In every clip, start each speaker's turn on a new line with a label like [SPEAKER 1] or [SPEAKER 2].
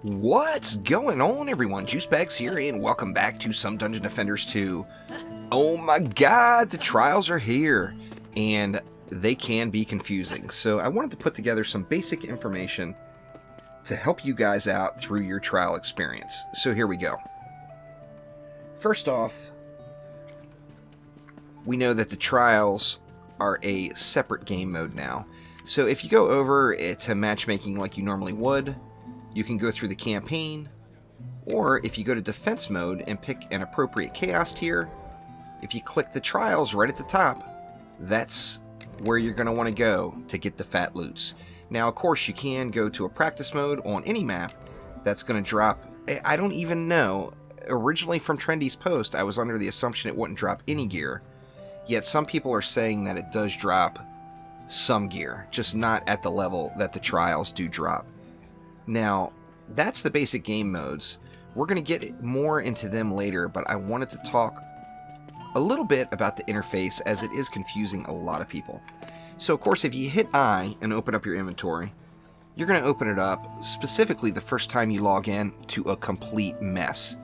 [SPEAKER 1] What's going on, everyone? Juicebags here, and welcome back to Some Dungeon Defenders 2. Oh my god, the trials are here, and they can be confusing. So I wanted to put together some basic information to help you guys out through your trial experience. So here we go. First off, we know that the trials are a separate game mode now. So if you go over to matchmaking like you normally would, you can go through the campaign, or if you go to defense mode and pick an appropriate chaos tier, if you click the trials right at the top, that's where you're going to want to go to get the fat loots. Now, of course, you can go to a practice mode on any map. That's going to drop, I don't even know. Originally from Trendy's post, I was under the assumption it wouldn't drop any gear. Yet some people are saying that it does drop some gear, just not at the level that the trials do drop. Now, that's the basic game modes. We're going to get more into them later, but I wanted to talk a little bit about the interface as it is confusing a lot of people. So, of course, if you hit I and open up your inventory, you're going to open it up, specifically the first time you log in, to a complete mess.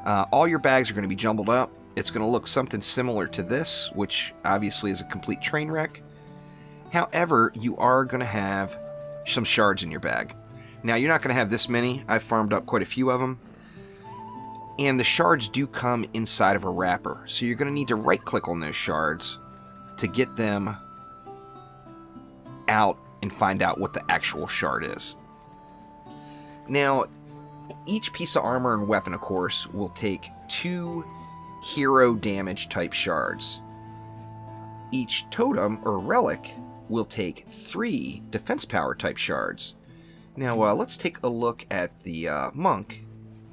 [SPEAKER 1] All your bags are going to be jumbled up. It's going to look something similar to this, which obviously is a complete train wreck. However, you are going to have some shards in your bag. Now, you're not going to have this many. I've farmed up quite a few of them. And the shards do come inside of a wrapper. So you're going to need to right-click on those shards to get them out and find out what the actual shard is. Now, each piece of armor and weapon, of course, will take 2 hero damage type shards. Each totem or relic will take 3 defense power type shards. Now, let's take a look at the monk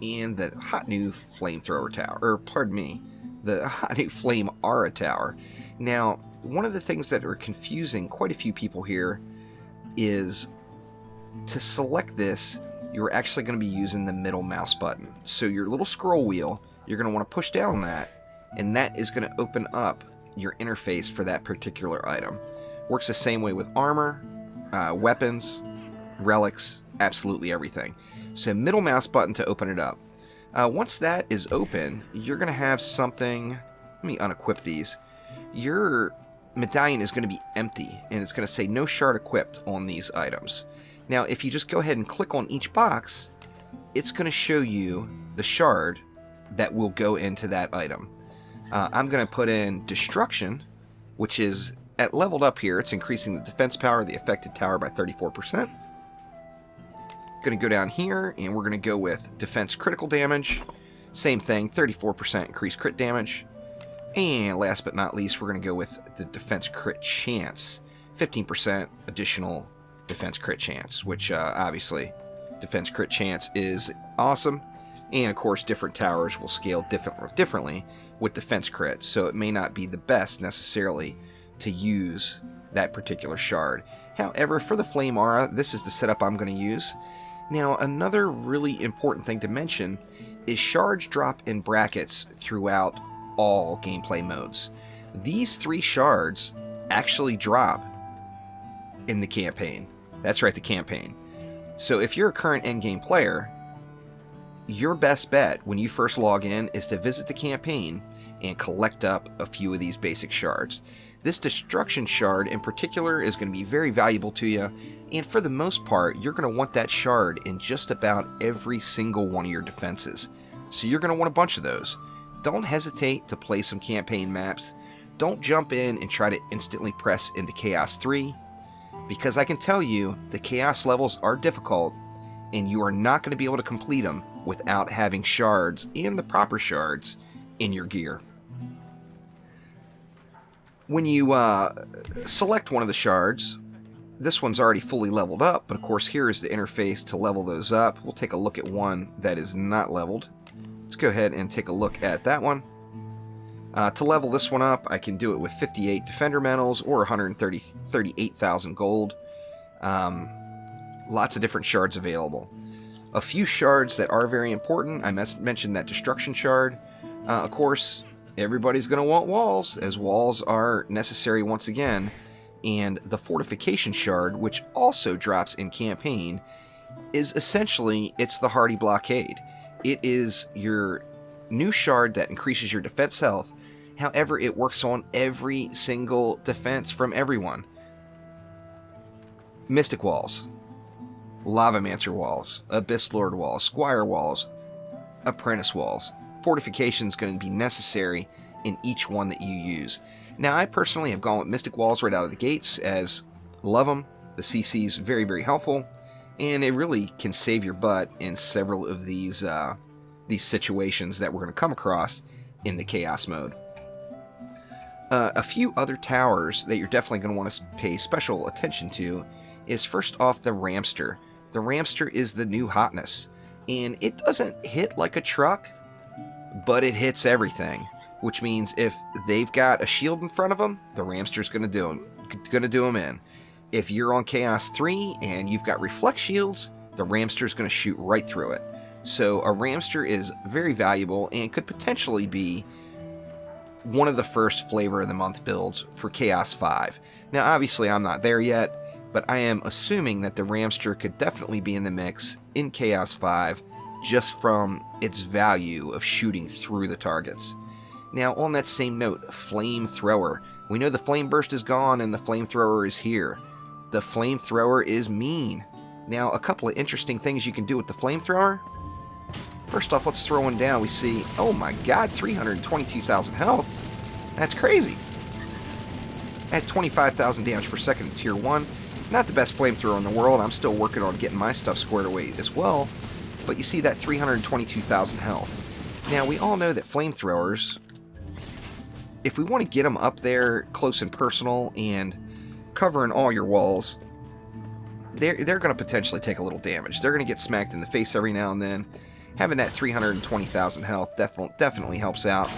[SPEAKER 1] and the hot new flamethrower tower, or pardon me, the hot new flame aura tower. Now, one of the things that are confusing quite a few people here is to select this, you're actually going to be using the middle mouse button. So your little scroll wheel, you're going to want to push down on that, and that is going to open up your interface for that particular item. Works the same way with armor, weapons, relics, absolutely everything. So middle mouse button to open it up. Once that is open, you're going to have something. Let me unequip these. Your medallion is going to be empty, and it's going to say no shard equipped on these items. Now, if you just go ahead and click on each box, it's going to show you the shard that will go into that item. I'm going to put in destruction, which is at leveled up here. It's increasing the defense power of the affected tower by 34%. Going to go down here, and we're going to go with defense critical damage. Same thing, 34% increased crit damage. And last but not least, we're going to go with the defense crit chance. 15% additional defense crit chance, which obviously defense crit chance is awesome. And of course, different towers will scale differently with defense crit, so it may not be the best necessarily to use that particular shard. However, for the flame aura, this is the setup I'm going to use. Now, another really important thing to mention is shards drop in brackets throughout all gameplay modes. These 3 shards actually drop in the campaign. That's right, the campaign. So if you're a current endgame player, your best bet when you first log in is to visit the campaign and collect up a few of these basic shards. This destruction shard in particular is going to be very valuable to you, and for the most part, you're going to want that shard in just about every single one of your defenses. So you're going to want a bunch of those. Don't hesitate to play some campaign maps. Don't jump in and try to instantly press into Chaos 3, because I can tell you the Chaos levels are difficult, and you are not going to be able to complete them without having shards and the proper shards in your gear. When you select one of the shards, this one's already fully leveled up, but of course here is the interface to level those up. We'll take a look at one that is not leveled. Let's go ahead and take a look at that one. To level this one up, I can do it with 58 Defender medals or 138,000 gold. Lots of different shards available. A few shards that are very important. I mentioned that Destruction shard. Of course, everybody's going to want walls, as walls are necessary once again. And the fortification shard, which also drops in campaign, is essentially, it's the Hardy Blockade. It is your new shard that increases your defense health. However, it works on every single defense from everyone. Mystic walls, Lavamancer walls, Abyss Lord walls, Squire walls, Apprentice walls. Fortification is going to be necessary in each one that you use. Now, I personally have gone with Mystic walls right out of the gates, as love them. The CC is very, very helpful, and it really can save your butt in several of these situations that we're going to come across in the Chaos mode. A few other towers that you're definitely going to want to pay special attention to is, first off, the Ramster. The Ramster is the new hotness, and it doesn't hit like a truck, but it hits everything, which means if they've got a shield in front of them, the Ramster's going to do them in. If you're on Chaos 3 and you've got reflect shields, the Ramster's going to shoot right through it. So a Ramster is very valuable and could potentially be one of the first flavor of the month builds for Chaos 5. Now, obviously, I'm not there yet, but I am assuming that the Ramster could definitely be in the mix in Chaos 5 just from its value of shooting through the targets. Now, on that same note, Flamethrower. We know the Flame Burst is gone and the Flamethrower is here. The Flamethrower is mean. Now, a couple of interesting things you can do with the Flamethrower. First off, let's throw one down. We see, oh my god, 322,000 health. That's crazy. At 25,000 damage per second in Tier 1. Not the best flamethrower in the world. I'm still working on getting my stuff squared away as well. But you see that 322,000 health. Now, we all know that flamethrowers, if we want to get them up there close and personal and covering all your walls, they're going to potentially take a little damage. They're going to get smacked in the face every now and then. Having that 320,000 health definitely helps out.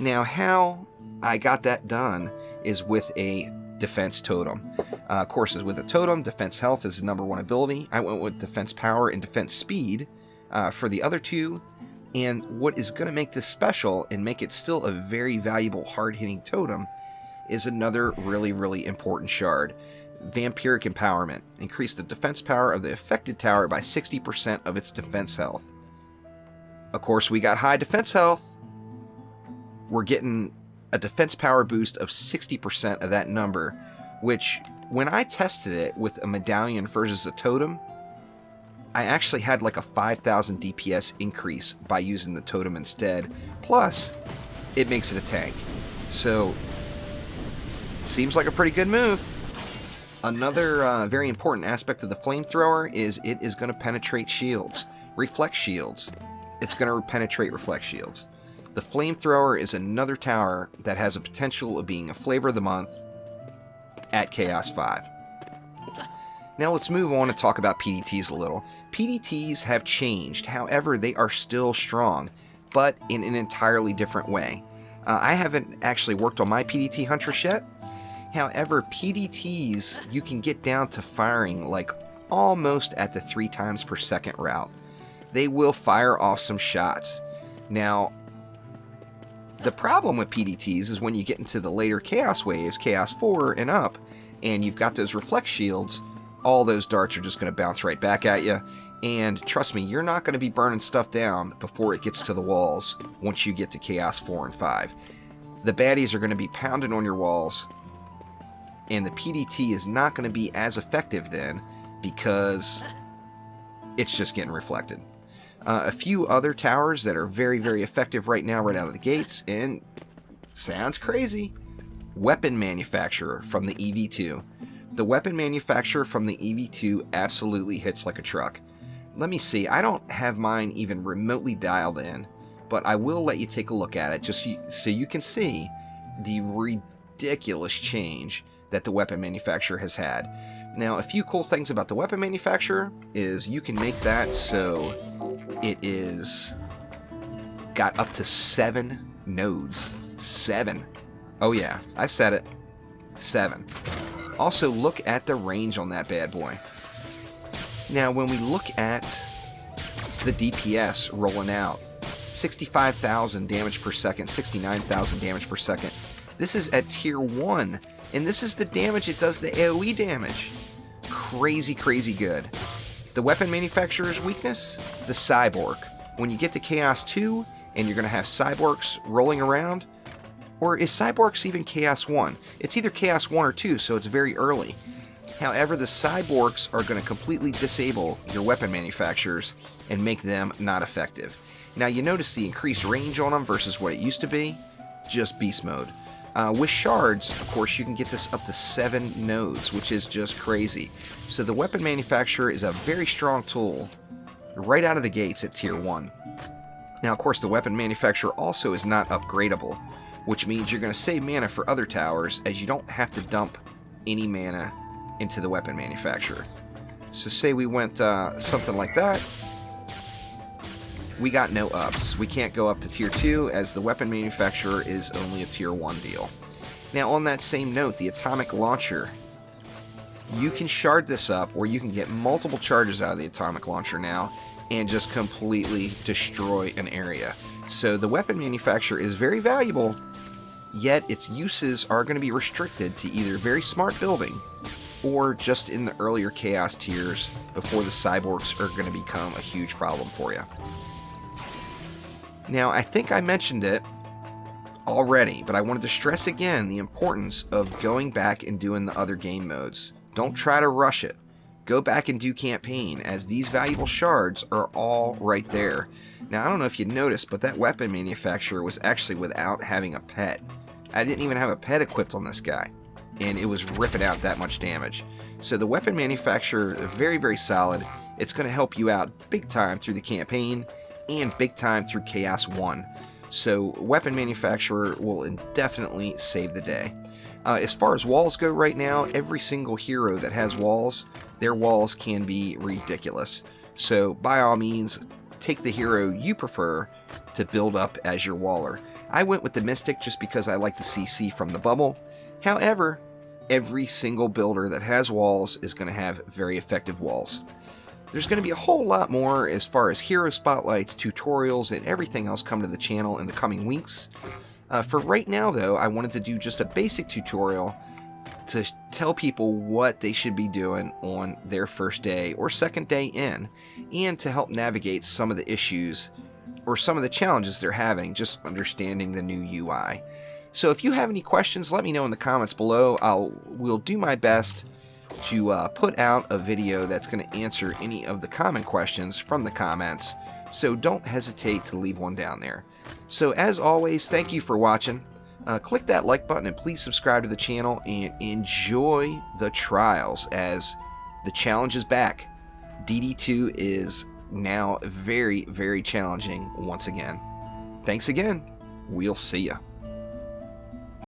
[SPEAKER 1] Now, how I got that done is with a defense totem. Of course, with a totem, defense health is the #1 ability. I went with defense power and defense speed for the other two. And what is going to make this special and make it still a very valuable, hard-hitting totem is another really, really important shard. Vampiric Empowerment. Increase the defense power of the affected tower by 60% of its defense health. Of course, we got high defense health. We're getting a defense power boost of 60% of that number, which, when I tested it with a medallion versus a totem, I actually had like a 5,000 DPS increase by using the totem instead. Plus, it makes it a tank. So, seems like a pretty good move. Another very important aspect of the Flamethrower is it is going to penetrate shields. Reflect shields. It's going to penetrate reflect shields. The Flamethrower is another tower that has a potential of being a flavor of the month at Chaos 5. Now let's move on and talk about PDTs a little. PDTs have changed, however they are still strong, but in an entirely different way. I haven't actually worked on my PDT Huntress yet. However, PDTs, you can get down to firing like almost at the 3 times per second route. They will fire off some shots. Now, the problem with PDTs is when you get into the later Chaos waves, Chaos 4 and up, and you've got those reflect shields, all those darts are just going to bounce right back at you. And trust me, you're not going to be burning stuff down before it gets to the walls once you get to Chaos 4 and 5. The baddies are going to be pounding on your walls, and the PDT is not going to be as effective then because it's just getting reflected. A few other towers that are very, very effective right now, right out of the gates, and sounds crazy. Weapon Manufacturer from the EV2. The Weapon Manufacturer from the EV2 absolutely hits like a truck. Let me see, I don't have mine even remotely dialed in, but I will let you take a look at it just so you can see the ridiculous change that the Weapon Manufacturer has had. Now, a few cool things about the Weapon Manufacturer is you can make that so it is got up to 7 nodes. 7. Oh yeah, I said it. 7. Also, look at the range on that bad boy. Now, when we look at the DPS rolling out, 65,000 damage per second, 69,000 damage per second. This is at tier 1, and this is the damage it does, the AoE damage. Crazy, crazy good. The weapon manufacturer's weakness? The cyborg. When you get to Chaos 2, and you're going to have cyborgs rolling around, or is cyborgs even Chaos 1? It's either Chaos 1 or 2, so it's very early. However, the cyborgs are going to completely disable your weapon manufacturers and make them not effective. Now, you notice the increased range on them versus what it used to be? Just beast mode. With shards, of course, you can get this up to 7 nodes, which is just crazy. So the weapon manufacturer is a very strong tool right out of the gates at tier 1. Now, of course, the weapon manufacturer also is not upgradable, which means you're going to save mana for other towers, as you don't have to dump any mana into the weapon manufacturer. So say we went something like that. We got no ups. We can't go up to tier 2, as the weapon manufacturer is only a tier 1 deal. Now, on that same note, the atomic launcher, you can shard this up, or you can get multiple charges out of the atomic launcher now and just completely destroy an area. So the weapon manufacturer is very valuable, yet its uses are going to be restricted to either very smart building or just in the earlier chaos tiers before the cyborgs are going to become a huge problem for you. Now, I think I mentioned it already, but I wanted to stress again the importance of going back and doing the other game modes. Don't try to rush it. Go back and do campaign, as these valuable shards are all right there. Now, I don't know if you noticed, but that weapon manufacturer was actually without having a pet. I didn't even have a pet equipped on this guy, and it was ripping out that much damage. So the weapon manufacturer, very, very solid. It's going to help you out big time through the campaign and big time through Chaos 1. So weapon manufacturer will definitely save the day. As far as walls go right now, every single hero that has walls, their walls can be ridiculous. So by all means, take the hero you prefer to build up as your waller. I went with the Mystic just because I like the CC from the bubble. However, every single builder that has walls is going to have very effective walls. There's going to be a whole lot more as far as hero spotlights, tutorials, and everything else come to the channel in the coming weeks. For right now, though, I wanted to do just a basic tutorial to tell people what they should be doing on their first day or second day in, and to help navigate some of the issues or some of the challenges they're having just understanding the new UI. So if you have any questions, let me know in the comments below. We'll do my best to put out a video that's going to answer any of the common questions from the comments, so don't hesitate to leave one down there. So as always, thank you for watching. Click that like button and please subscribe to the channel, and enjoy the trials as the challenge is back. DD2 is now very, very challenging once again. Thanks again. We'll see ya.